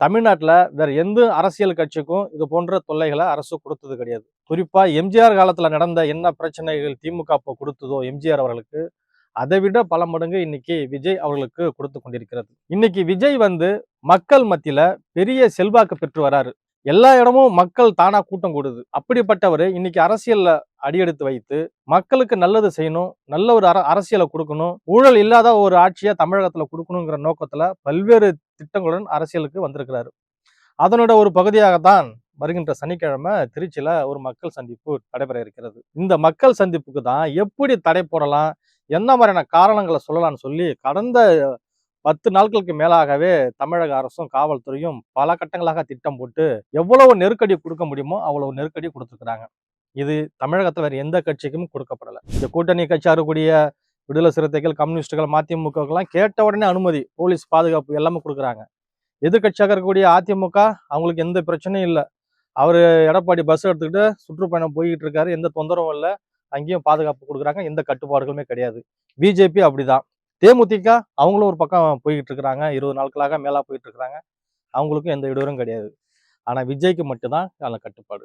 தமிழ்நாட்டுல வேற எந்த அரசியல் கட்சிக்கும் இது போன்ற தொல்லைகளை அரசு கொடுத்தது கிடையாது. குறிப்பா எம்ஜிஆர் காலத்துல நடந்த என்ன பிரச்சனைகள் திமுக அப்ப கொடுத்ததோ எம்ஜிஆர் அவர்களுக்கு, அதை விட பல மடங்கு இன்னைக்கு விஜய் அவர்களுக்கு கொடுத்து கொண்டிருக்கிறது. இன்னைக்கு விஜய் மக்கள் மத்தியில பெரிய செல்வாக்கு பெற்று வராரு. எல்லா இடமும் மக்கள் தானா கூட்டம் கூடுது. அப்படிப்பட்டவர் இன்னைக்கு அரசியல்ல அடியெடுத்து வைத்து மக்களுக்கு நல்லது செய்யணும், நல்ல ஒரு அரசியலை கொடுக்கணும், ஊழல் இல்லாத ஒரு ஆட்சியை தமிழகத்துல கொடுக்கணுங்கிற நோக்கத்துல பல்வேறு திட்டங்களுடன் அரசியலுக்கு வந்திருக்கிறாரு. அதனோட ஒரு பகுதியாகத்தான் வருகின்ற சனிக்கிழமை திருச்சியில ஒரு மக்கள் சந்திப்பு நடைபெற இருக்கிறது. இந்த மக்கள் சந்திப்புக்கு தான் எப்படி தடை போடலாம், என்ன மாதிரியான காரணங்களை சொல்லலாம்னு சொல்லி கடந்த 10 நாட்களுக்கு மேலாகவே தமிழக அரசும் காவல்துறையும் பல கட்டங்களாக திட்டம் போட்டு எவ்வளவு நெருக்கடி கொடுக்க முடியுமோ அவ்வளவு நெருக்கடி கொடுத்துருக்காங்க. இது தமிழகத்துல வேற எந்த கட்சிக்கும் கொடுக்கப்படல. இந்த கூட்டணி கட்சியா இருக்கக்கூடிய விடுதலை சிறுத்தைகள், கம்யூனிஸ்டுகள், மதிமுகலாம் கேட்ட உடனே அனுமதி, போலீஸ் பாதுகாப்பு எல்லாமே கொடுக்குறாங்க. எதிர்கட்சியாக இருக்கக்கூடிய அதிமுக அவங்களுக்கு எந்த பிரச்சனையும் இல்லை. அவரு எடப்பாடி பஸ் எடுத்துக்கிட்டு சுற்றுப்பயணம் போய்கிட்டு இருக்காரு, எந்த தொந்தரவும் இல்லை, அங்கேயும் பாதுகாப்பு கொடுக்குறாங்க, எந்த கட்டுப்பாடுகளுமே கிடையாது. பிஜேபி அப்படிதான். தேமுதிக அவங்களும் ஒரு பக்கம் போய்கிட்டு இருக்கிறாங்க, 20 நாட்களாக மேலா போயிட்டு இருக்கிறாங்க, அவங்களுக்கும் எந்த இடையூறும் கிடையாது. ஆனா விஜய்க்கு மட்டும்தான் அதில் கட்டுப்பாடு.